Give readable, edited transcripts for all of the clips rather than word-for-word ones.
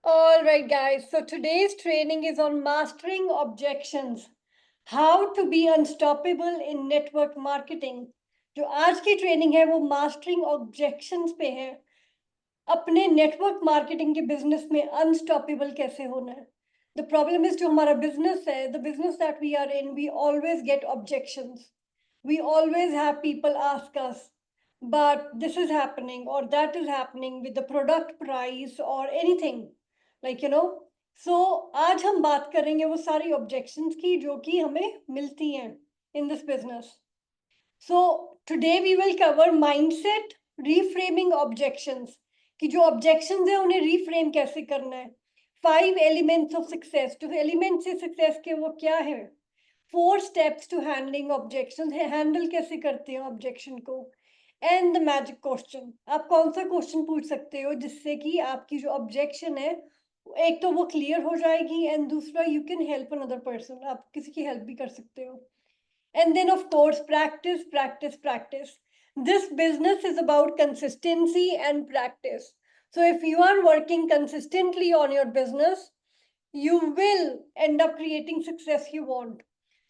All right, guys. So today's training is on mastering objections. How to be unstoppable in network marketing. जो आज की training है वो mastering objections पे है. अपने नेटवर्क मार्केटिंग के बिजनेस में अनस्टॉपेबल कैसे होना है. द प्रॉब्लम इज जो हमारा बिजनेस है, the business that we are in, we always get objections. We always have people ask us, but this is happening or that is happening with the product price or anything, so आज हम बात करेंगे वो सारी objections की जो कि हमें मिलती हैं in this business. So today we will cover mindset, reframing objections, कि जो objections है उन्हें reframe कैसे करना है. 5 elements of success. जो elements है success के वो क्या है? 4 steps to handling objections है, handle कैसे करते हैं objection को. And the magic question. आप कौन सा question पूछ सकते हो जिससे कि आपकी जो objection है एक तो वो clear हो जाएगी and दूसरा you can help another person. आप किसी की help भी कर सकते हो. And then, of course, practice, practice, practice. This business is about consistency and practice. So, if you are working consistently on your business, you will end up creating success you want.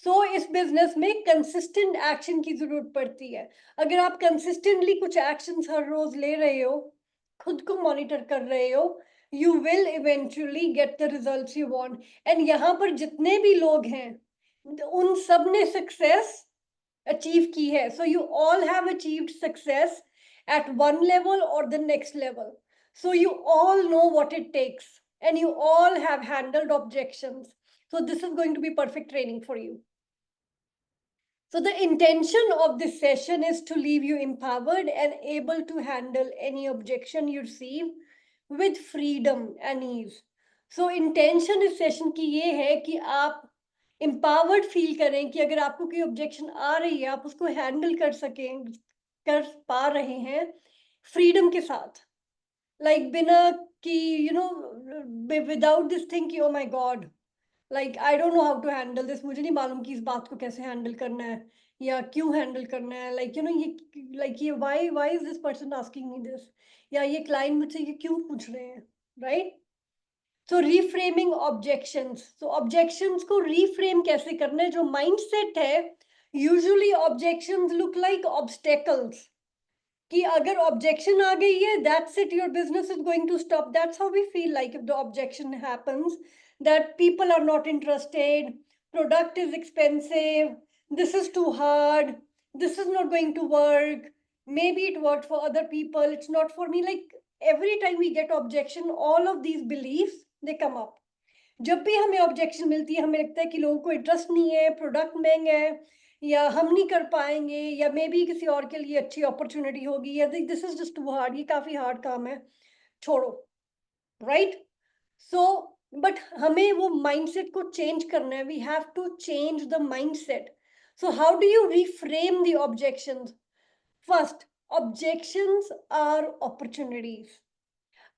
So, इस business में consistent action की जरूरत पड़ती है. अगर आप consistently कुछ actions हर रोज ले रहे हो, खुद को monitor कर रहे हो, you will eventually get the results you want. And यहाँ पर जितने भी लोग हैं, उन सब ने सक्सेस अचीव की है. So you all have achieved success at one level or the next level. So you all know what it takes and you all have handled objections. So this is going to be perfect training for you. So the intention of this session is to leave you empowered and able to handle any objection you receive with freedom and ease. So intention इस session की ये है कि आप empowered feel करें कि अगर आपको कोई objection आ रही है आप उसको handle कर सकें, कर पा रहे हैं freedom के साथ, like बिना कि without this thing कि oh my god, like I don't know how to handle this, मुझे नहीं मालूम कि इस बात को कैसे handle करना है या क्यों handle करना है, ये why is this person asking me this, या ये client मुझसे ये क्यों पूछ रहे हैं, right? So reframing objections. So objections को reframe कैसे करना है, जो mindset है, usually objections look like obstacles. कि अगर objection आ गई है, that's it, your business is going to stop. That's how we feel like if the objection happens, that people are not interested, product is expensive, this is too hard, this is not going to work, maybe it worked for other people, it's not for me. Like every time we get objection, all of these beliefs, they come up. जब भी हमें objection मिलती है हमें लगता है कि लोगों को इंटरेस्ट नहीं है, प्रोडक्ट महंगा है, या हम नहीं कर पाएंगे, या मे बी किसी और के लिए अच्छी अपॉर्चुनिटी होगी, या this is just too hard, ये काफी हार्ड काम है, छोड़ो, राइट? सो बट हमें वो माइंडसेट को चेंज करना है. We have to change the mindset. So how do you reframe the objections? First, objections are opportunities.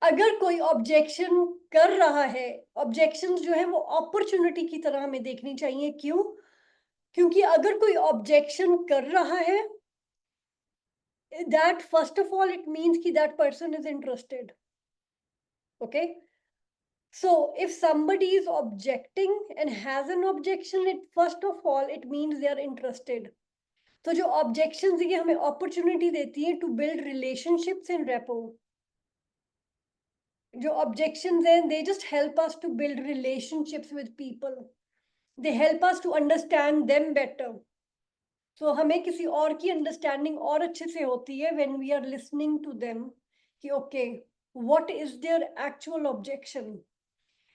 अगर कोई ऑब्जेक्शन कर रहा है, ऑब्जेक्शंस जो है वो अपॉर्चुनिटी की तरह हमें देखनी चाहिए. क्यों? क्योंकि अगर कोई ऑब्जेक्शन कर रहा है, that first of all it means कि that person is interested. Okay, so if somebody is objecting and has an objection, it first of all it means they are interested. तो जो ऑब्जेक्शंस ये हमें opportunity देती है to build relationships and rapport. जो objections हैं, they just help us to build relationships with people. They help us to understand them better. So हमें किसी और की understanding और अच्छे से होती है when we are listening to them कि okay, what is their actual objection?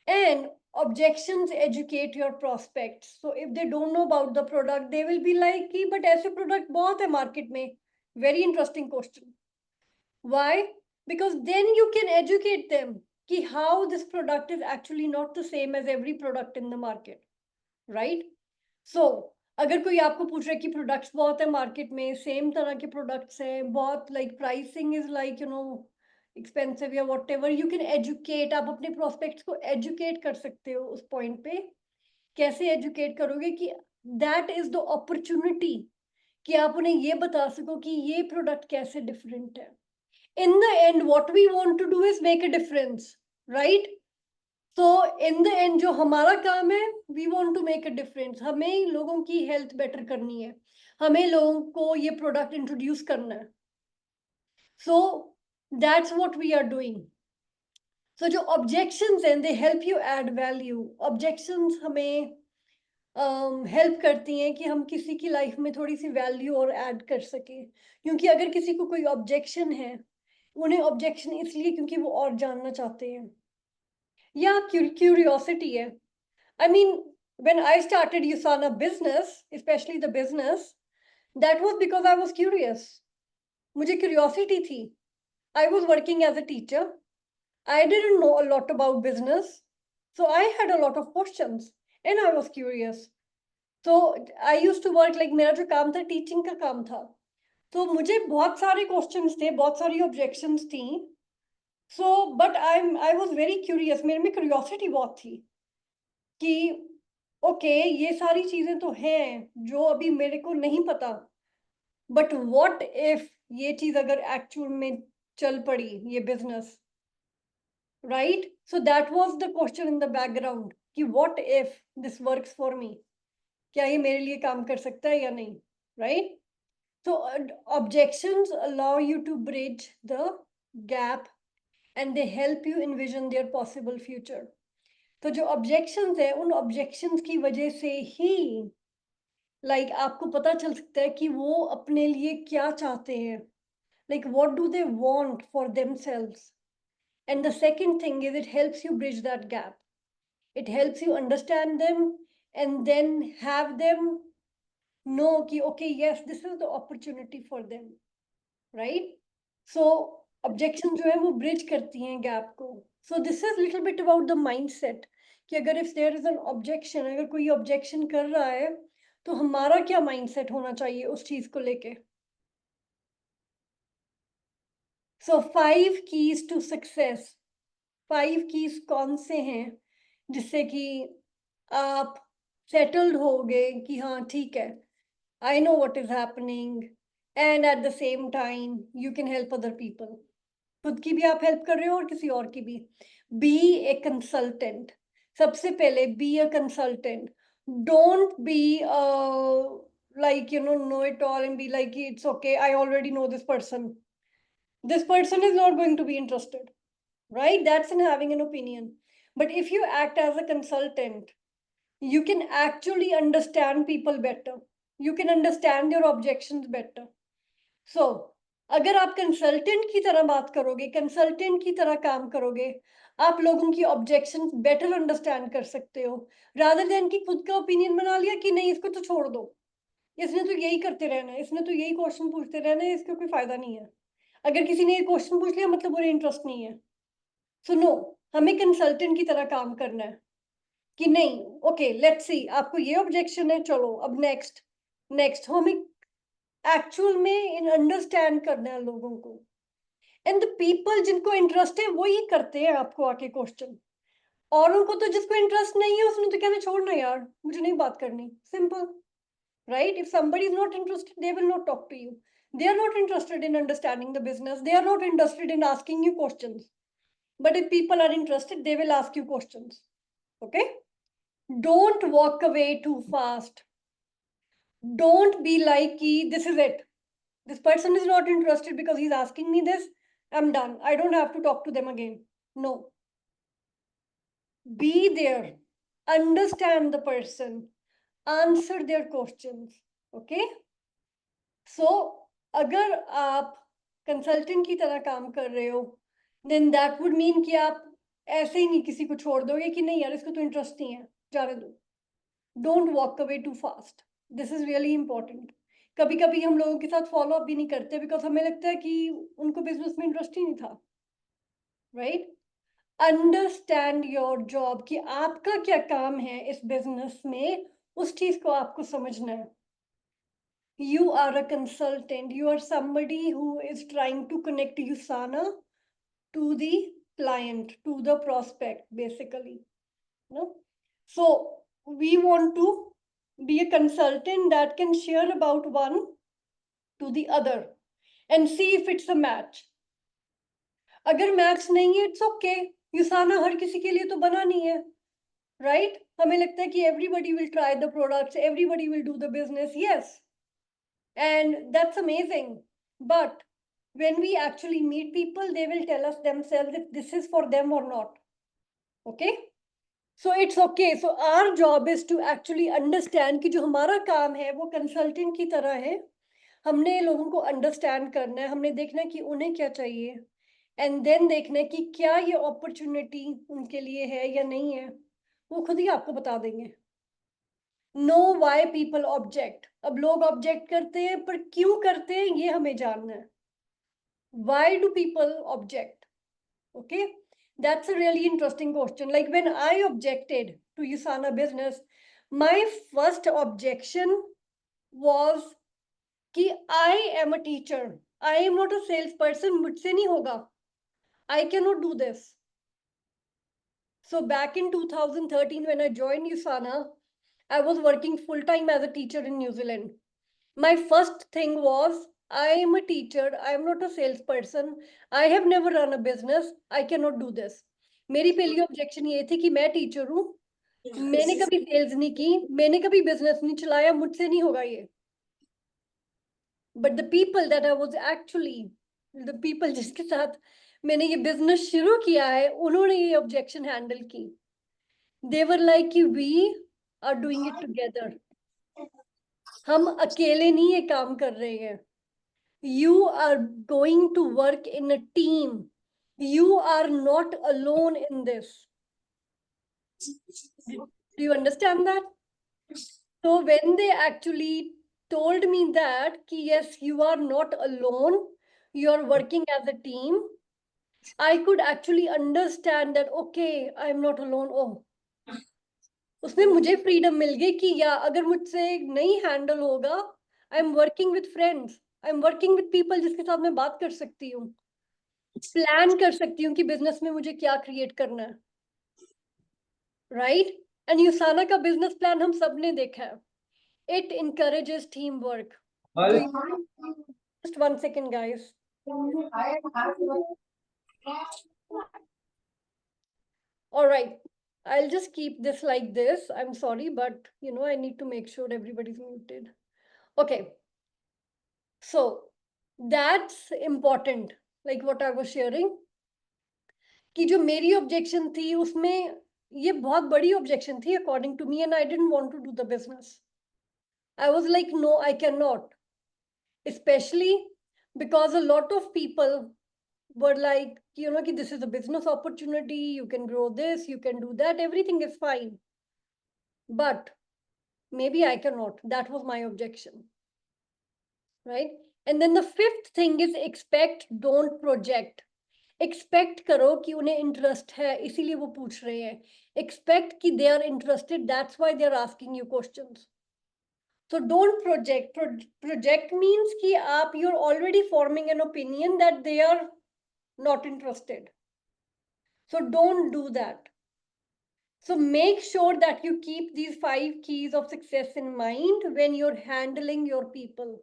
And objections educate your prospects. So if they don't know about the product, they will be like कि but ऐसे product बहुत है market में. Very interesting question. Why? Because then you can educate them कि how this product is actually not the same as every product in the market, right? So अगर कोई आपको पूछ रहा है कि products बहुत है market में, same तरह के products हैं, बहुत like pricing is like expensive या whatever, you can educate. आप अपने prospects को educate कर सकते हो उस point पे. कैसे educate करोगे कि that is the opportunity कि आप उन्हें ये बता सको कि ये product कैसे different है. In the end, what we want to do is make a difference, right? तो इन द एंड जो हमारा काम है, we want to make a difference. हमें लोगों की हेल्थ बेटर करनी है, हमें लोगों को ये प्रोडक्ट इंट्रोड्यूस करना है। So that's what we are doing. So जो ऑब्जेक्शंस हैं, they help you add value. Objections हमें हेल्प करती हैं कि हम किसी की लाइफ में थोड़ी सी वैल्यू और ऐड कर सकें। क्योंकि अगर किसी को कोई ऑब्जेक्शन है, उन्हें ऑब्जेक्शन इसलिए क्योंकि वो और जानना चाहते हैं, या क्यूरियोसिटी है। I mean, when I started Usana business, especially the business, that was because I was curious. मुझे curiosity थी. I was working as a teacher. I didn't know a lot about business. So I had a lot of questions and I was curious. So I used to work like मेरा जो काम था teaching का काम था. तो मुझे बहुत सारे questions थे, बहुत सारी objections थी. So but I was very curious. मेरे में curiosity बहुत थी कि ओके ये सारी चीजें तो हैं जो अभी मेरे को नहीं पता, बट व्हाट इफ ये चीज अगर एक्चुअल में चल पड़ी, ये business, right? So that was the question in the background कि what if this works for me, क्या ये मेरे लिए काम कर सकता है या नहीं, right? So objections allow you to bridge the gap and they help you envision their possible future. तो जो ऑब्जेक्शंस है, उन ऑब्जेक्शंस की वजह से ही आपको पता चल सकता है कि वो अपने लिए क्या चाहते हैं, what do they want for themselves. And the second thing is it helps you bridge that gap. It helps you understand them and then have them know कि okay, yes, this is the opportunity for them, right? So objection जो है वो bridge करती हैं gap को. So this is little bit about the mindset कि अगर if there is an objection, अगर कोई objection कर रहा है, तो हमारा क्या mindset होना चाहिए उस चीज को लेके. So 5 keys to success. 5 keys कौन से हैं जिससे कि आप सेटल्ड होगे कि हाँ ठीक है, I know what is happening and at the same time you can help other people. खुद की भी आप हेल्प कर रहे हो और किसी और की भी. Be a consultant. सबसे पहले be a consultant. Don't be know it all and be like it's okay, I already know this person. This person is not going to be interested, right? That's in having an opinion. But if you act as a consultant, you can actually understand people better. You can understand their objections better. So, अगर आप consultant की तरह बात करोगे, consultant की तरह काम करोगे, आप लोगों की ऑब्जेक्शंस बेटर अंडरस्टैंड कर सकते हो, रादर देन कि खुद का ओपिनियन बना लिया कि नहीं इसको तो छोड़ दो, इसने तो यही करते रहना है, इसने तो यही क्वेश्चन पूछते रहना है, इसका कोई फायदा नहीं है। अगर किसी ने ये क्वेश्चन पूछ लिया मतलब उन्हें इंटरेस्ट नहीं है। सुनो, हमें कंसल्टेंट की तरह काम करना है कि नहीं, ओके लेट्स सी, आपको ये ऑब्जेक्शन है, चलो अब नेक्स्ट नेक्स्ट हमें एक्चुअल में इन अंडरस्टैंड करना है लोगों को। एंड द पीपल जिनको इंटरेस्ट है वो ही करते हैं आपको आके क्वेश्चन, और उनको तो जिसको इंटरेस्ट नहीं है उसने तो कहना छोड़ना यार, मुझे नहीं बात करनी, simple, right? If somebody is not interested, they will not talk to you. They are not interested in understanding the business, they are not interested in asking you questions. But if people are interested, they will ask you questions. Okay? Don't walk away too fast. Don't be like, this is it. This person is not interested because he's asking me this. I'm done. I don't have to talk to them again. No. Be there. Understand the person. Answer their questions. Okay? So, अगर आप consultant की तरह काम कर रहे हो, then that would mean कि आप ऐसे ही नहीं किसी को छोड़ दोगे कि नहीं यार इसको तो इंटरेस्ट नहीं है, जाने दो. Don't walk away too fast. This is really important. कभी कभी हम लोगों के साथ फॉलो अप भी नहीं करते बिकॉज हमें लगता है कि उनको बिजनेस में इंटरेस्ट ही नहीं था, राइट? अंडरस्टैंड योर जॉब कि आपका क्या काम है इस बिजनेस में, उस चीज को आपको समझना है. You are a consultant. You are somebody who is trying to connect Usana to the client, to the prospect, basically. No? So we want to be a consultant that can share about one to the other and see if it's a match. अगर match नहीं है, it's okay. यूसाना हर किसी के लिए तो बना नहीं है, राइट? हमें लगता है कि everybody will try the products, everybody will do the business, yes, and that's amazing. But when we actually meet people, they will tell us themselves if this is for them or not. Okay? So it's okay. So our job is to actually understand कि जो हमारा काम है वो consultant की तरह है. हमने लोगों को अंडरस्टैंड करना है, हमने देखना है कि उन्हें क्या चाहिए, एंड देन देखना है कि क्या ये अपॉर्चुनिटी उनके लिए है या नहीं है, वो खुद ही आपको बता देंगे. Know why people object. अब लोग ऑब्जेक्ट करते हैं, पर क्यों करते हैं ये हमें जानना है. Why do people object? Okay, that's a really interesting question. Like when I objected to Usana business, my first objection was कि I am a teacher. I am not a salesperson. मुझसे नहीं होगा. I cannot do this. So back in 2013, when I joined Usana, I was working full time as a teacher in New Zealand. My first thing was, I am a teacher, I am not a salesperson, I have never run a business, I cannot do this. मेरी पहली objection ये थी कि मैं teacher हूँ, मैंने कभी sales नहीं की, मैंने कभी बिजनेस नहीं चलाया, मुझसे नहीं होगा ये. But the people that I was actually, the people जिसके साथ मैंने ये बिजनेस शुरू किया है, उन्होंने ये ऑब्जेक्शन हैंडल की. दे वर लाइक कि we are doing it together. हम अकेले नहीं ये काम कर रहे हैं. You are going to work in a team. You are not alone in this. Do you understand that? So when they actually told me that, ki yes, you are not alone, you are working as a team, I could actually understand that, okay, I am not alone. Oh, उसमें मुझे freedom मिल गई कि या अगर मुझसे नहीं handle होगा, I am working with friends, I am working with people जिसके साथ मैं बात कर सकती हूँ, प्लान कर सकती हूँ कि बिजनेस में मुझे क्या क्रिएट करना है, राइट? एंड यूसाना का बिजनेस प्लान हम सब ने देखा है. It encourages team work. Just 1 second guys. All right, I'll just keep this like this. I'm sorry, but I need to make sure everybody's muted. Okay, so that's important, like what I was sharing, कि जो मेरी objection थी उसमें ये बहुत बड़ी objection थी according to me, and I didn't want to do the business. I was like, no, I cannot, especially because a lot of people were like, this is a business opportunity, you can grow this, you can do that, everything is fine, but maybe I cannot. That was my objection, right? And then the fifth thing is expect, don't project. Expect करो कि उन्हें interest है, इसीलिए वो पूछ रहे हैं. Expect कि they are interested, that's why they are asking you questions. So don't project. Project means कि आप you're already forming an opinion that they are not interested. So don't do that. So make sure that you keep these 5 keys of success in mind when you're handling your people.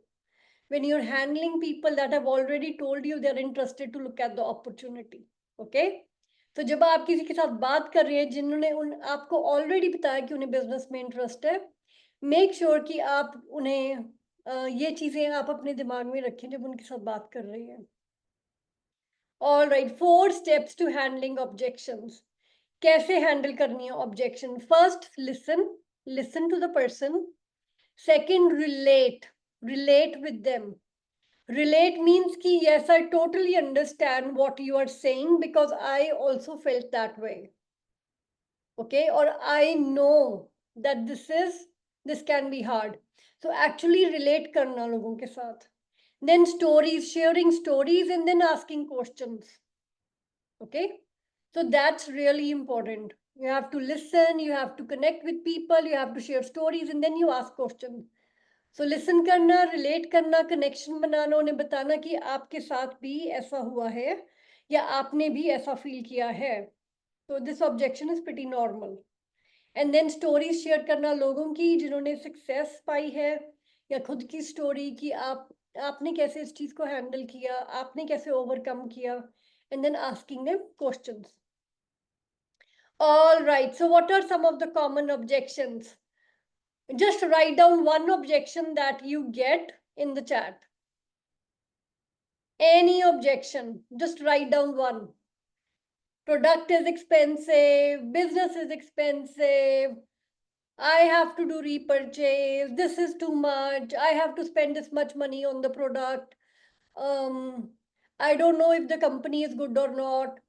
When you're handling people that have already told you they're interested to look at the opportunity. Okay? तो जब आप किसी के साथ बात कर रहे हैं जिन्होंने आपको ऑलरेडी बताया कि उन्हें बिजनेस में इंटरेस्ट है, मेक श्योर कि आप उन्हें ये चीजें आप अपने दिमाग में रखें जब उनके साथ बात कर रहे हैं. All right, 4 steps to handling objections. कैसे हैंडल करनी है objection? First, listen to the person. Second, relate with them. Relate means ki yes, I totally understand what you are saying because I also felt that way. Okay, or I know that this can be hard. So actually relate karna logon ke sath. Then stories, sharing stories and then asking questions. Okay, so that's really important. You have to listen, you have to connect with people, you have to share stories and then you ask questions. So listen करना, relate करना, connection बनाना, उन्हें बताना कि आपके साथ भी ऐसा हुआ है या आपने भी ऐसा फील किया है. So this objection is pretty normal. And then stories share करना लोगों की जिन्होंने success पाई है या खुद की story कि आपने कैसे इस चीज को handle किया, आपने कैसे overcome किया, and then asking them questions. All right. So what are some of the common objections? Just write down one objection that you get in the chat. Any objection, just write down one. Product is expensive, business is expensive, I have to do repurchase, this is too much, I have to spend this much money on the product. I don't know if the company is good or not,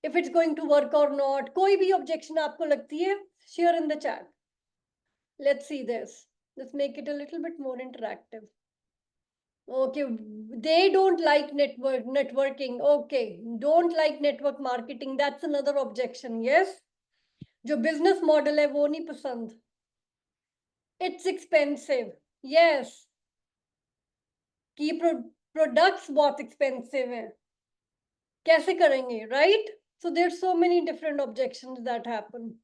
if it's going to work or not. कोई भी objection आपको लगती है, share in the chat. Let's see this. Let's make it a little bit more interactive. Okay, they don't like networking. Okay, don't like network marketing. That's another objection. Yes, जो business model है वो नहीं पसंद. It's expensive. Yes, कि products बहुत expensive है. कैसे करेंगे, right? So there's so many different objections that happen.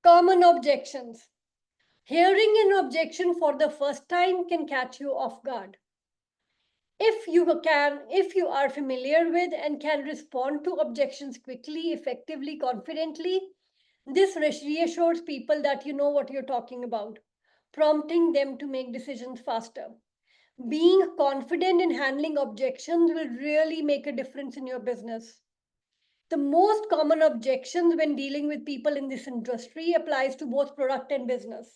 Common objections. Hearing an objection for the first time can catch you off guard. If you are familiar with and can respond to objections quickly, effectively, confidently, this reassures people that you know what you're talking about, prompting them to make decisions faster. Being confident in handling objections will really make a difference in your business. The most common objections when dealing with people in this industry applies to both product and business.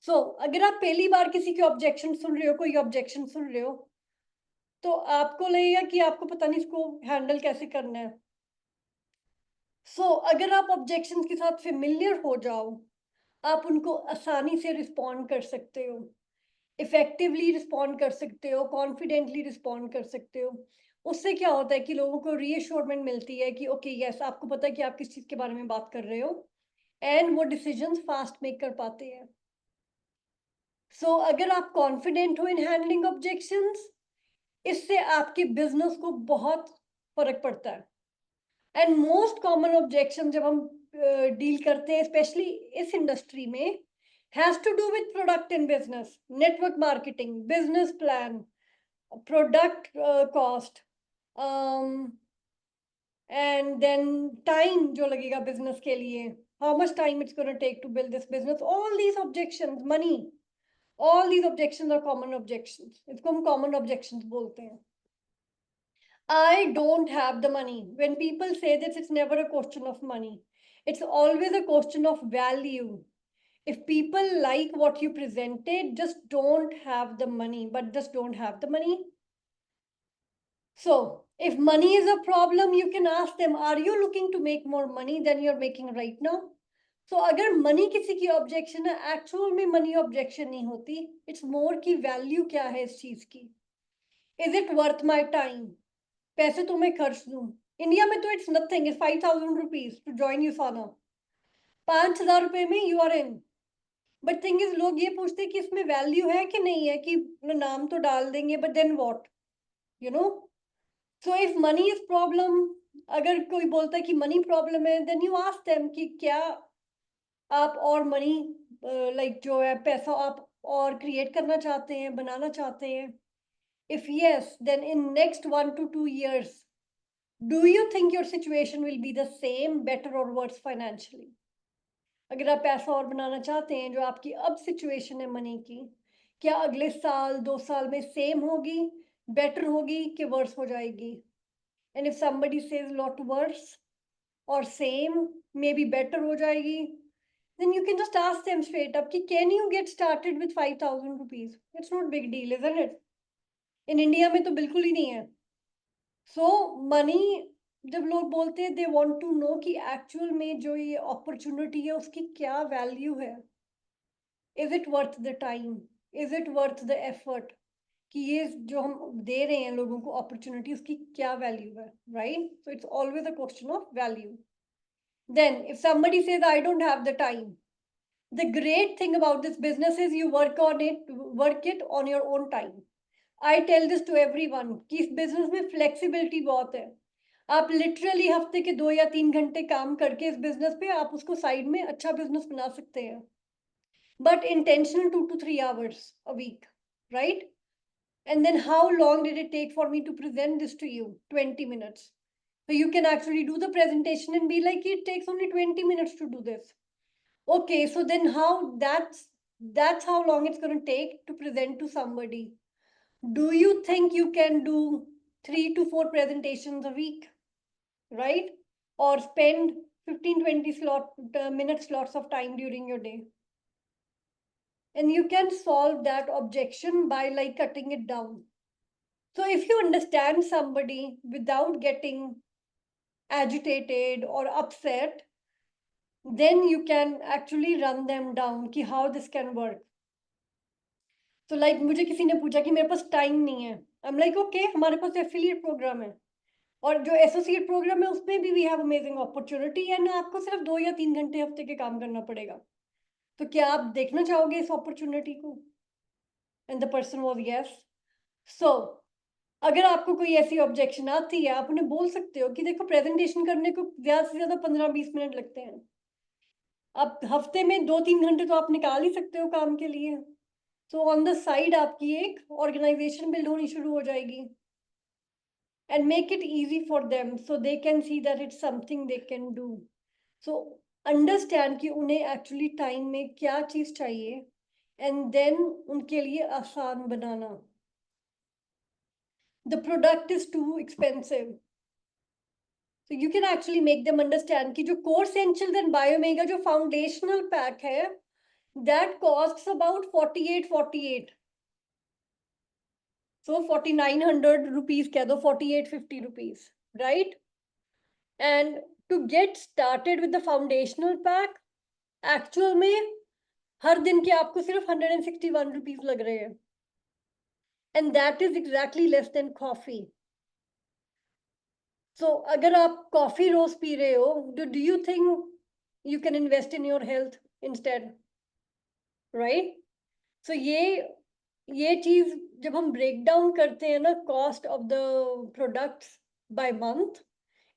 So, अगर आप पहली बार किसी के objection सुन रहे हो, कोई objection सुन रहे हो, तो आपको लगेगा कि आपको पता नहीं इसको हैंडल कैसे करना है. सो अगर आप ऑब्जेक्शन के साथ फेमिलियर हो जाओ, आप उनको आसानी से रिस्पॉन्ड कर सकते हो, इफेक्टिवली रिस्पॉन्ड कर सकते हो, कॉन्फिडेंटली रिस्पॉन्ड कर सकते हो. उससे क्या होता है कि लोगों को रीअश्योरमेंट मिलती है कि ओके यस, आपको पता है कि आप किस चीज़ के बारे में बात कर रहे हो, एंड वो डिसीजंस फास्ट मेक कर पाते हैं. सो अगर आप कॉन्फिडेंट हो इन हैंडलिंग ऑब्जेक्शंस, इससे आपके बिजनेस को बहुत फर्क पड़ता है. एंड मोस्ट कॉमन ऑब्जेक्शन जब हम डील करते हैं स्पेशली इस इंडस्ट्री में, has to do with product in business, network marketing, business plan, product cost, and then time जो लगेगा बिजनेस के लिए, how much time it's gonna take to build this business, all these objections, money, all these objections are common objections. इसको हम common objections बोलते हैं. I don't have the money. When people say this, it's never a question of money. It's always a question of value. If people like what you presented, just don't have the money, but just don't have the money. So, if money is a problem, you can ask them, are you looking to make more money than you're making right now? So, अगर money किसी की objection है, actual में money objection नहीं होती. It's more की value क्या है इस चीज की. Is it worth my time? पैसे तो मैं खर्च दूं. इंडिया में तो it's nothing, is 5,000 rupees to join यूसाना. 5,000 रुपए में you are in. But thing is, लोग ये पूछते हैं कि इसमें वैल्यू है कि नहीं है, कि नाम तो डाल देंगे but then what, you know. So if money is problem, अगर कोई बोलता है कि मनी प्रॉब्लम है, देन यू आस्क देम कि क्या आप और मनी लाइक जो है पैसा आप और क्रिएट करना चाहते हैं, बनाना चाहते हैं. If yes, then in next 1 to 2 years, do you think your situation will be the same, better or worse financially? अगर आप पैसा और बनाना चाहते हैं, जो आपकी अब सिचुएशन है मनी की, क्या अगले साल 2 साल में सेम होगी, बेटर होगी कि वर्स हो जाएगी? And if somebody says lot worse or same, maybe better हो जाएगी, then you can just ask them straight up कि can you get started with 5,000 rupees? It's not big deal, isn't it? In India में तो बिल्कुल ही नहीं है. So money, जब लोग बोलते हैं दे वांट टू नो कि एक्चुअल में जो ये अपॉर्चुनिटी है उसकी क्या वैल्यू है. Is it worth the time, is it worth the effort, कि ये जो हम दे रहे हैं लोगों को अपॉर्चुनिटी, उसकी क्या वैल्यू है, right? So it's always a question of value. Then if somebody says I don't have the time, the great thing about this business is you work it on your own time. I tell this to everyone कि इस business में flexibility बहुत है. आप literally हफ्ते के 2 या 3 घंटे काम करके इस बिजनेस पे आप उसको साइड में अच्छा बिजनेस बना सकते हैं, but intentional 2 to 3 hours a week, right? And then how long did it take for me to present this to you? 20 minutes. So you can actually do the presentation and be like, it takes only 20 minutes to do this. Okay, so then that's how long it's going to take to present to somebody. Do you think you can do 3 to 4 presentations a week, right? Or spend 15-20 minute slots of time during your day? And you can solve that objection by like cutting it down. So if you understand somebody without getting agitated or upset, then you can actually run them down कि how this can work. So like मुझे किसी ने पूछा कि मेरे पास time नहीं है, I'm like okay, हमारे पास एफिलिएट प्रोग्राम है और जो एसोसिएट प्रोग्राम है उसमें भी we have amazing opportunity and आपको सिर्फ 2 या 3 घंटे हफ्ते के काम करना पड़ेगा. तो क्या आप देखना चाहोगे इस अपॉर्चुनिटी को? And the person was yes. So अगर आपको कोई ऐसी ऑब्जेक्शन आती है, आप उन्हें बोल सकते हो कि देखो प्रेजेंटेशन करने को ज्यादा से ज्यादा 15-20 मिनट लगते हैं. आप हफ्ते में 2-3 घंटे तो आप निकाल ही सकते हो काम के लिए. सो ऑन द साइड आपकी एक ऑर्गेनाइजेशन बिल्ड होनी शुरू हो जाएगी. And make it easy for them so they can see that it's something they can do. So understand कि उन्हें actually time में क्या चीज चाहिए and then उनके लिए आसान बनाना. The product is too expensive. So you can actually make them understand कि जो Core Essentials and Biomega जो foundational pack है, that costs about 48. So 4900 rupees कह दो, 4850 rupees, right? And to get started with the foundational pack, actual में हर दिन के आपको सिर्फ 161 rupees लग रहे हैं. And that is exactly less than coffee. So अगर आप कॉफी रोज पी रहे हो, do you think you can invest in your health instead? Right? So ये चीज जब हम ब्रेक डाउन करते हैं ना cost of the products by month,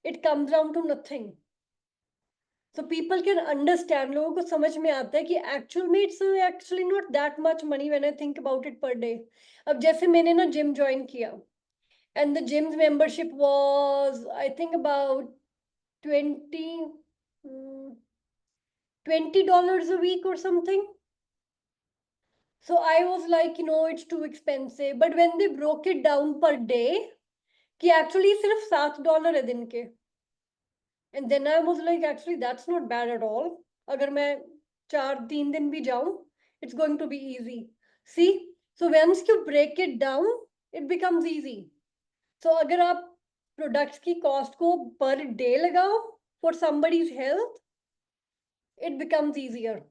it comes down to nothing. So people can understand, लोगों को समझ में आता है कि actual में it's actually not that much money when I think about it per day. अब जैसे मैंने ना जिम ज्वाइन किया and the gym's membership was I think about 20 $20 a week or something. So I was like, it's too expensive. But when they broke it down per day, कि actually सिर्फ $7 है दिन के. And then I was like, actually, that's not bad at all. अगर मैं 4-3 दिन भी जाऊं, it's going to be easy. See? So once you break it down, it becomes easy. So अगर आप products की cost को per day लगाओ for somebody's health, it becomes easier.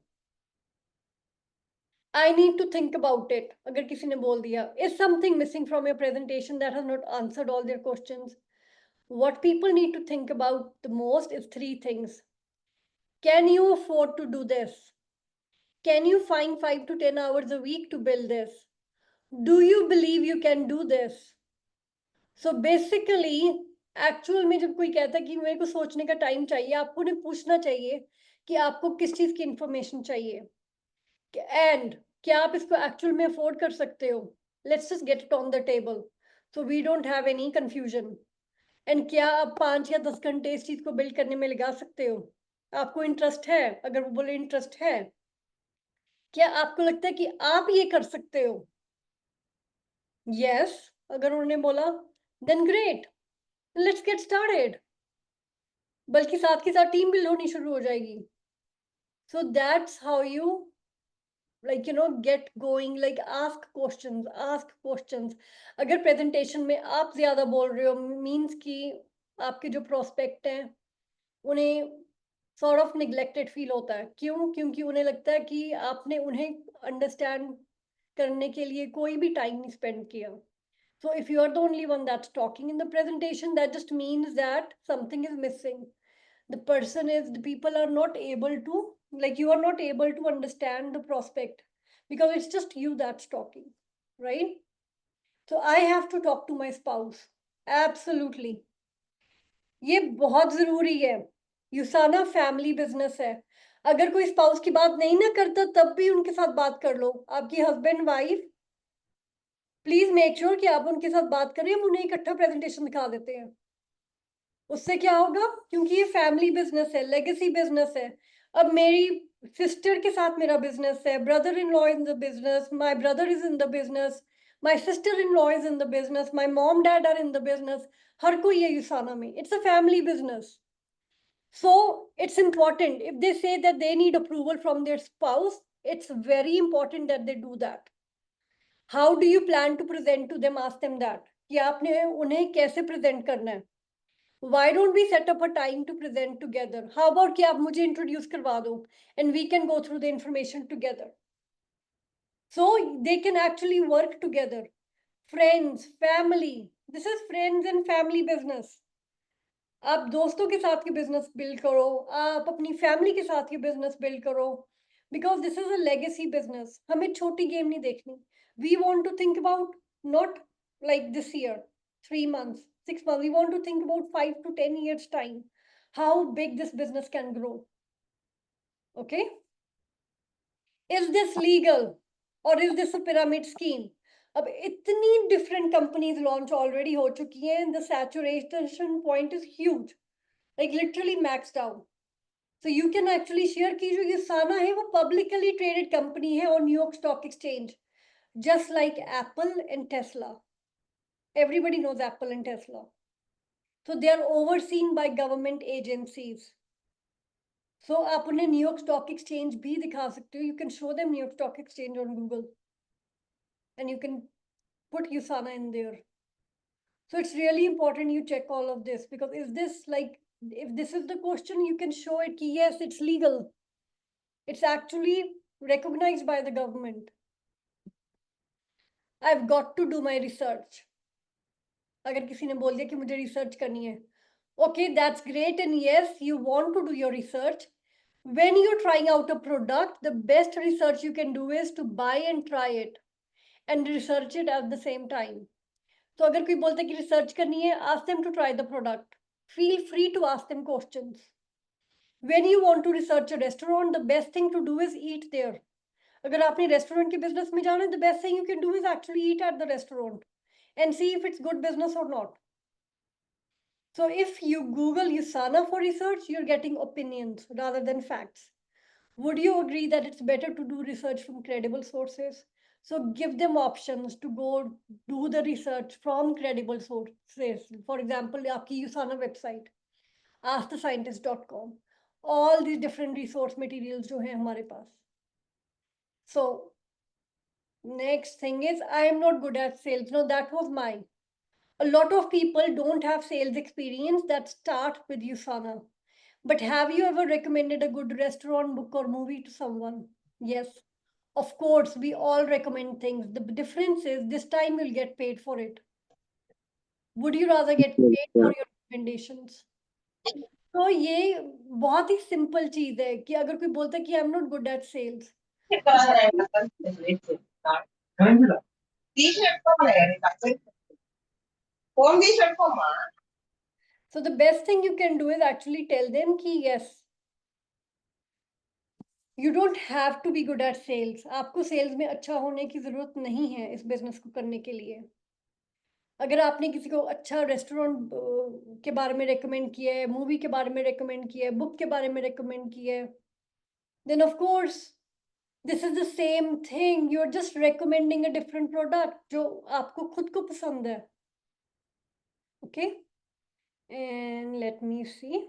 I need to think about it. अगर किसी ने बोल दिया, is something missing from your presentation that has not answered all their questions? What people need to think about the most is 3 things. Can you afford to do this? Can you find 5 to 10 hours a week to build this? Do you believe you can do this? So basically, actual में जब कोई कहता है कि मेरे को सोचने का टाइम चाहिए, आपको उन्हें पूछना चाहिए कि आपको किस चीज की इंफॉर्मेशन चाहिए एंड क्या आप इसको एक्चुअल में अफोर्ड कर सकते हो. Let's just get it on the table so we don't have any confusion. And क्या आप 5 या 10 घंटे इस चीज को बिल्ड करने में लगा सकते हो? आपको इंटरेस्ट है? अगर वो बोले इंटरेस्ट है, क्या आपको लगता है कि आप ये कर सकते हो? यस, अगर उन्होंने बोला then great, let's get started. बल्कि साथ के साथ टीम बिल्ड होनी शुरू हो जाएगी. So that's how you get going, like ask questions. अगर प्रेजेंटेशन में आप ज्यादा बोल रहे हो, मीन्स कि आपके जो प्रोस्पेक्ट हैं उन्हें sort of neglected फील होता है. क्यों? क्योंकि उन्हें लगता है कि आपने उन्हें अंडरस्टैंड करने के लिए कोई भी टाइम नहीं स्पेंड किया. So if you are the only one that's talking in the presentation, that just means that something is missing. The people are not able to, you are not able to understand the prospect because it's just you that's talking, right? So I have to talk to my spouse. Absolutely. ये बहुत जरूरी है. यूसाना family business है. अगर कोई spouse की बात नहीं ना करता तब भी उनके साथ बात कर लो. आपकी husband wife, please make sure कि आप उनके साथ बात करें. हम उन्हें इकट्ठा प्रेजेंटेशन दिखा देते हैं. उससे क्या होगा, क्योंकि ये फैमिली बिजनेस है, लेगेसी बिजनेस है। अब मेरी सिस्टर के साथ मेरा बिजनेस है, brother in law in the business, my brother is in the business, my sister in law is in the business, my mom dad are in the business, हर कोई है यूसाना में, it's a family business. So it's important, if they say that they need approval from their spouse, it's very important that they do that. How do you plan to present to them? Ask them that कि आपने उन्हें कैसे present करना है. Why don't we set up a time to present together? How about कि आप मुझे introduce करवा दो and we can go through the information together. So they can actually work together. Friends, family. This is friends and family business. आप दोस्तों के साथ के बिजनेस बिल्ड करो, आप अपनी फैमिली के साथ के बिजनेस बिल्ड करो, because this is a legacy business. हमें छोटी गेम नहीं देखनी. We want to think about not like this year 3 months 6 months, we want to think about 5 to 10 years time, how big this business can grow. Okay, is this legal or is this a pyramid scheme? अब इतनी different companies launch already हो चुकी हैं, the saturation point is huge, like literally maxed out. So you can actually share कि जो यूसाना है वो publicly traded company है on New York Stock Exchange, just like Apple and Tesla. Everybody knows Apple and Tesla. So they are overseen by government agencies. So आप उन्हें New York Stock Exchange भी दिखा सकते हो. You can show them New York Stock Exchange on Google, and you can put USANA in there. So it's really important you check all of this, because is this like, if this is the question, you can show it कि yes, it's legal. It's actually recognized by the government. I've got to do my research. अगर किसी ने बोल दिया कि मुझे research करनी है, okay, that's great, and yes, you want to do your research. When you're trying out a product, the best research you can do is to buy and try it and research it at the same time. तो अगर कोई बोलता है कि research करनी है, ask them to try the product. Feel free to ask them questions. When you want to research a restaurant, the best thing to do is eat there. अगर आपने रेस्टोरेंट के बिजनेस में जाना है, the best thing you can do is actually eat at the restaurant and see if it's good business or not. So if you Google USANA for research, you're getting opinions rather than facts. Would you agree that it's better to do research from credible sources? So give them options to go do the research from credible sources. For example, आपकी USANA website, askthescientist.com, all these different resource materials जो हैं हमारे पास. So next thing is, I am not good at sales. No, that was mine. A lot of people don't have sales experience that start with USANA. But have you ever recommended a good restaurant, book, or movie to someone? Yes. Of course, we all recommend things. The difference is this time you'll get paid for it. Would you rather get paid for your recommendations? तो ये बहुत ही simple चीज है कि अगर कोई बोलता है कि I am not good at sales, so the best thing you can do is actually tell them कि yes, you don't have to be good at sales. आपको सेल्स में अच्छा होने की जरूरत नहीं है इस बिजनेस को करने के लिए. अगर आपने किसी को अच्छा रेस्टोरेंट के बारे में रेकमेंड किया है, मूवी के बारे में रेकमेंड किया है, बुक के बारे में रेकमेंड किया है, then of course this is the same thing. You're just recommending a different product जो आपको खुद को पसंद है. Okay, and let me see.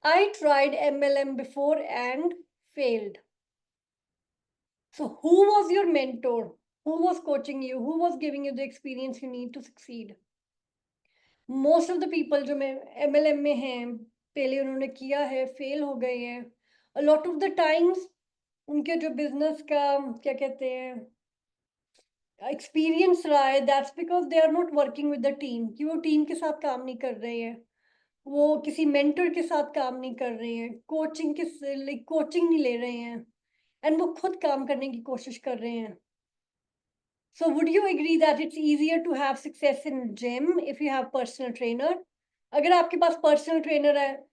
I tried MLM before and failed. So who was your mentor? Who was coaching you? Who was giving you the experience you need to succeed? Most of the people जो मैं MLM में हैं, पहले उन्होंने किया है, fail हो गए हैं. A lot of the times उनके जो बिजनेस का क्या कहते हैं एक्सपीरियंस रहा है, that's because they are not working with the team, कि वो टीम के साथ काम नहीं कर रहे हैं, वो किसी मेंटर के साथ काम नहीं कर रहे हैं, कोचिंग नहीं ले रहे हैं, एंड वो खुद काम करने की कोशिश कर रहे हैं. So would you agree that it's easier to have success in gym if you have personal trainer? अगर आपके पास पर्सनल ट्रेनर है,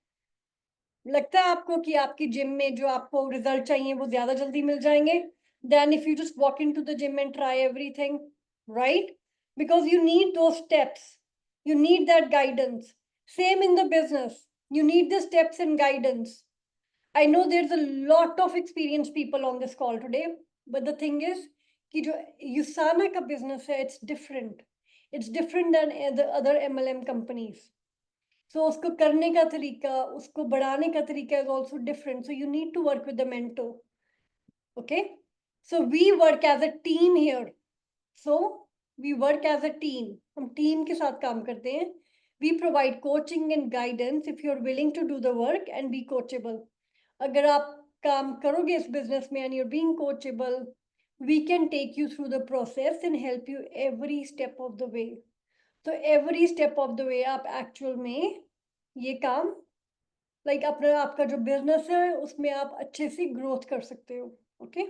लगता है आपको कि आपकी जिम में जो आपको रिजल्ट चाहिए वो ज्यादा जल्दी मिल जाएंगे than if you just walk into the gym and try everything, right? Because you need those steps. You need that guidance. Same in the business. You need the steps and guidance. I know there's a lot of experienced people on this call today, but the thing is, कि जो USANA का business है, it's different. It's different than the other MLM companies. So उसको करने का तरीका, उसको बढ़ाने का तरीका is also different. So you need to work with the mentor. Okay? So we work as a team here. So we work as a team. हम team के साथ काम करते हैं. We provide coaching and guidance if you're willing to do the work and be coachable. अगर आप काम करोगे इस business में and you're being coachable, we can take you through the process and help you every step of the way. So every step of the way आप actual में ये काम like अपना आपका जो business है उसमें आप अच्छे से growth कर सकते हो. Okay?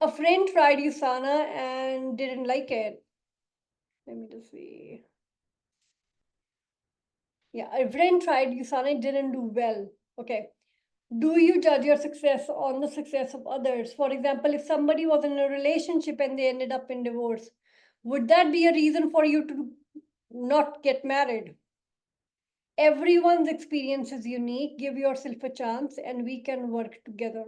A friend tried USANA and didn't like it. Let me just see. Yeah, a friend tried USANA and didn't do well. Okay. Do you judge your success on the success of others? For example, if somebody was in a relationship and they ended up in divorce, would that be a reason for you to not get married? Everyone's experience is unique. Give yourself a chance and we can work together.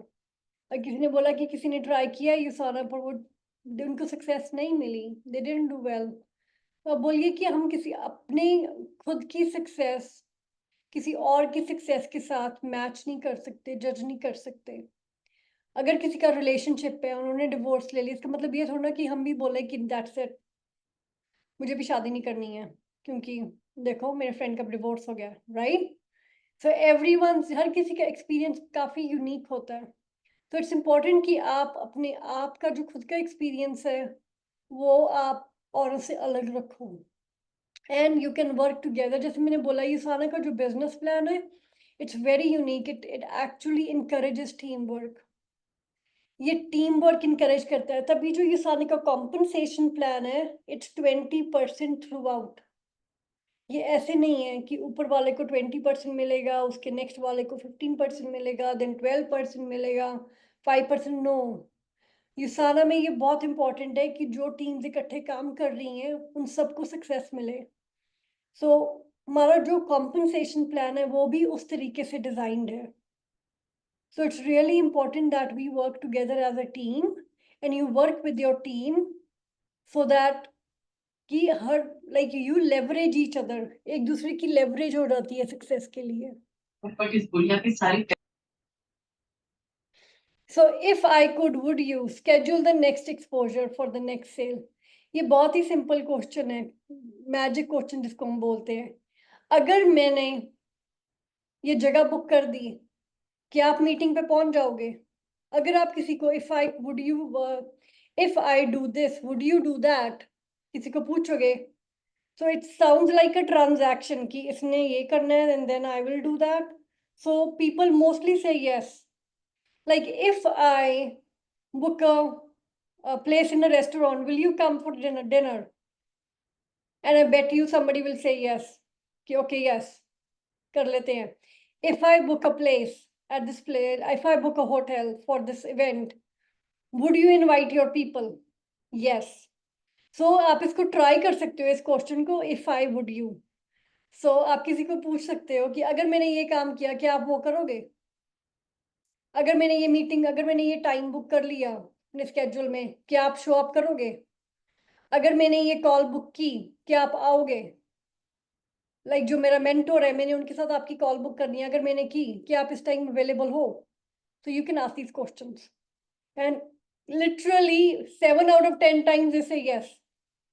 किसी ने बोला कि किसी ने try किया USANA पर वो उनको सक्सेस नहीं मिली, they didn't do well. तो आप बोलिए कि हम किसी अपने खुद की सक्सेस किसी और की सक्सेस के साथ मैच नहीं कर सकते, जज नहीं कर सकते. अगर किसी का रिलेशनशिप है उन्होंने डिवोर्स ले लिया, इसका मतलब ये थोड़ा ना कि हम भी बोले कि दैट्स इट, मुझे भी शादी नहीं करनी है क्योंकि देखो मेरे फ्रेंड का डिवोर्स हो गया, राइट? सो एवरीवन, हर किसी का एक्सपीरियंस काफ़ी यूनिक होता है. तो इट्स इम्पॉर्टेंट कि आप अपने आप का जो खुद का एक्सपीरियंस है वो आप औरों से अलग रखो and you can work together. जैसे मैंने बोला USANA का जो बिजनेस प्लान है it's very unique. It actually encourages team work. ये टीम वर्क इनकरेज करता है. तभी जो USANA का कॉम्पनसेशन प्लान है इट्स 20% थ्रू आउट. ये ऐसे नहीं है कि ऊपर वाले को 20% मिलेगा, उसके नेक्स्ट वाले को 15% मिलेगा, देन 12% मिलेगा, 5%. नो, USANA में ये बहुत इंपॉर्टेंट है कि जो टीम्स इकट्ठे काम कर रही हैं उन सबको सक्सेस मिले. सो हमारा जो कॉम्पनसेशन प्लान है वो भी उस तरीके से डिजाइंड है. So it's really important that we work together as a team and you work with your team so that कि हर like you leverage each other, एक दूसरे की लेवरेज हो जाती है सक्सेस के लिए. So if I could, would you schedule the next exposure for the next sale? ये बहुत ही सिंपल क्वेश्चन है, मैजिक क्वेश्चन जिसको हम बोलते हैं. अगर मैंने ये जगह बुक कर दी, क्या आप मीटिंग पे पहुंच जाओगे? अगर आप किसी को if I do this would you do that किसी को पूछोगे, so it sounds like a transaction कि इसने ये करना है and then I will do that. So people mostly say yes. Like if I book a place in a restaurant, will you come for dinner? And I bet you somebody will say yes. कि okay, yes, कर लेते हैं. If I book a place at this place, if I book a hotel for this event, would you invite your people? Yes. So आप इसको try कर सकते हो इस question को if I would you. So आप किसी को पूछ सकते हो कि अगर मैंने ये काम किया क्या आप वो करोगे? अगर मैंने ये मीटिंग, अगर मैंने ये टाइम बुक कर लिया अपने स्केड्यूल में, क्या आप शो अप करोगे? अगर मैंने ये कॉल बुक की, क्या आप आओगे? लाइक जो मेरा मेंटोर है, मैंने उनके साथ आपकी कॉल बुक करनी है, अगर मैंने की, क्या आप इस टाइम अवेलेबल हो? So you can ask these questions. And literally 7 out of 10 times they say yes.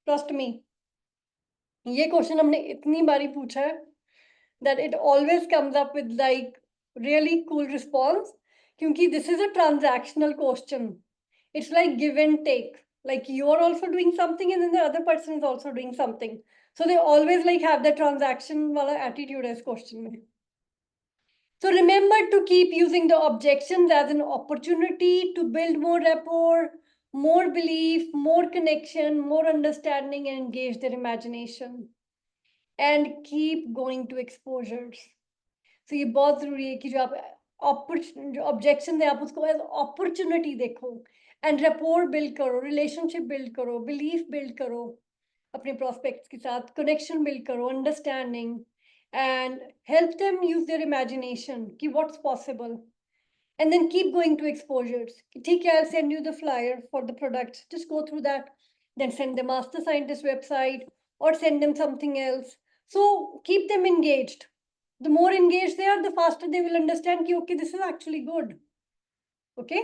Trust me. ये क्वेश्चन हमने इतनी बारी पूछा है that it always comes up with like really cool response. क्योंकि this is a transactional question. It's like give and take. Like you're also doing something and then the other person is also doing something. So they always like have that transaction wala attitude as question mein. So remember to keep using the objections as an opportunity to build more rapport, more belief, more connection, more understanding, and engage their imagination. And keep going to exposures. So ये बहुत जरूरी है कि जो आप objection है आप उसको एज अपॉर्चुनिटी देखो एंड rapport बिल्ड करो, रिलेशनशिप बिल्ड करो, बिलीफ बिल्ड करो. अपने prospects के साथ connection build करो, understanding, and help them use their imagination कि what's possible. And then keep going to exposures. ठीक है, I'll send you the flyer for the products. Just go through that. Then send them Ask the Scientist website or send them something else. So keep them engaged. The more engaged they are, the faster they will understand कि okay, this is actually good. Okay?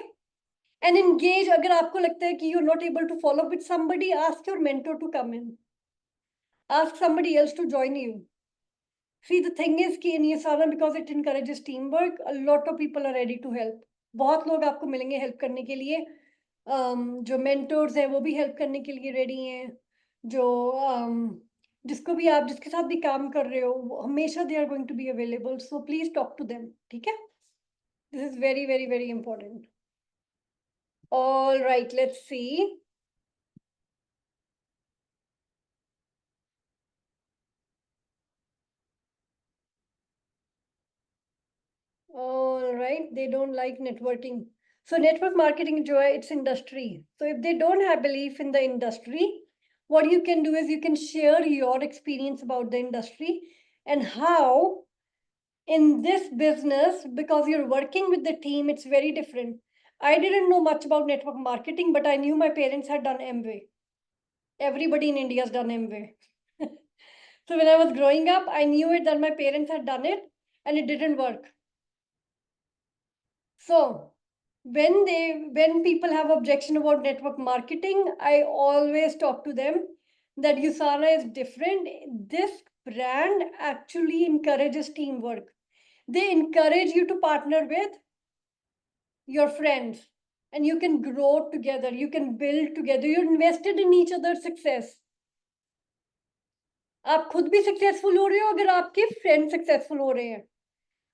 And engage. अगर आपको लगता है कि you're not able to follow up with somebody, ask your mentor to come in. Ask somebody else to join you. See, the thing is कि in Yasana, because it encourages teamwork, a lot of people are ready to help. बहुत लोग आपको मिलेंगे help करने के लिए. जो mentors हैं वो भी help करने के लिए ready हैं. जो जिसको भी आप जिसके साथ भी काम कर रहे हो वो हमेशा they are going to be available. So please talk to them. ठीक है? This is very, very, very important. All right, let's see. All right, they don't like networking. So network marketing, Joy, it's industry. So if they don't have belief in the industry, what you can do is you can share your experience about the industry and how in this business, because you're working with the team, it's very different. I didn't know much about network marketing, but I knew my parents had done MBA. Everybody in India has done MBA. So when I was growing up, I knew it that my parents had done it and it didn't work. So when people have objection about network marketing, I always talk to them that USANA is different. This brand actually encourages teamwork. They encourage you to partner with your friends and you can grow together, you can build together, you're invested in each other's success. आप खुद भी successful हो रहे हो अगर आपके friend successful हो रहे हैं,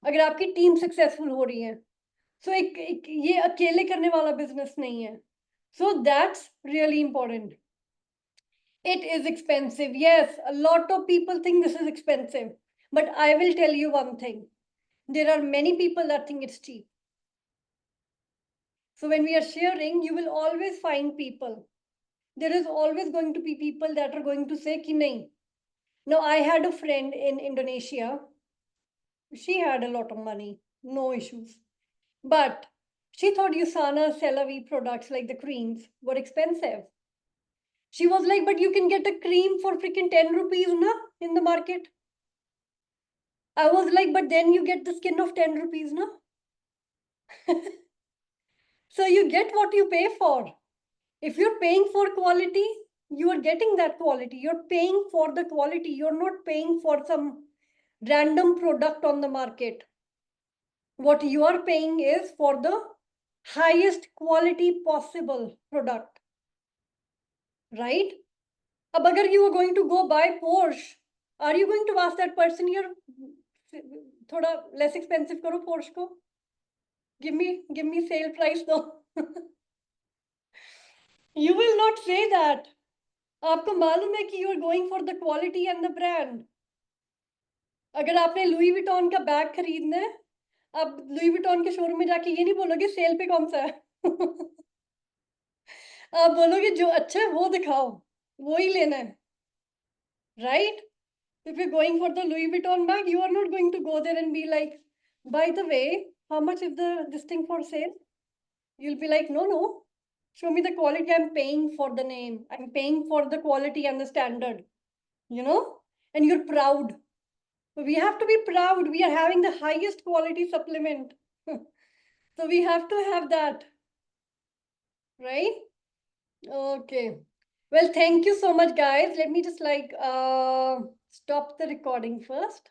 अगर आपकी टीम सक्सेसफुल हो रही है. So ये अकेले करने वाला business नहीं है. So that's really important. It is expensive. Yes, a lot of people think this is expensive. But I will tell you one thing. There are many people that think it's cheap. So when we are sharing, you will always find people. There is always going to be people that are going to say ki nahi. Now, I had a friend in Indonesia. She had a lot of money, no issues. But she thought USANA CeraVe products like the creams were expensive. She was like, but you can get a cream for freaking 10 rupees na, in the market. I was like, but then you get the skin of 10 rupees na. So you get what you pay for. If you're paying for quality, you are getting that quality. You're paying for the quality. You're not paying for some random product on the market. What you are paying is for the highest quality possible product. Right? अब अगर you are going to go buy Porsche, are you going to ask that person here, थोड़ा less expensive करो Porsche को? Give me sale price though. You will not say that. आपको मालूम है कि you are going for the quality and the brand. अगर आपने Louis Vuitton का बैग खरीदना है, आप लुई विटॉन के शोरूम में जाके ये नहीं बोलोगे सेल पे कौन सा है. आप बोलोगे जो अच्छा है वो दिखाओ, वो ही लेना है. Right? If you're going for the Louis Vuitton bag, you are not going to go there and be like, by the way, how much is this thing for sale? You'll be like, no, show me the quality. I'm paying for the name. I'm paying for the quality and the standard, and you're proud. We have to be proud. We are having the highest quality supplement. So we have to have that, right? Okay. Well, thank you so much, guys. Let me just stop the recording first.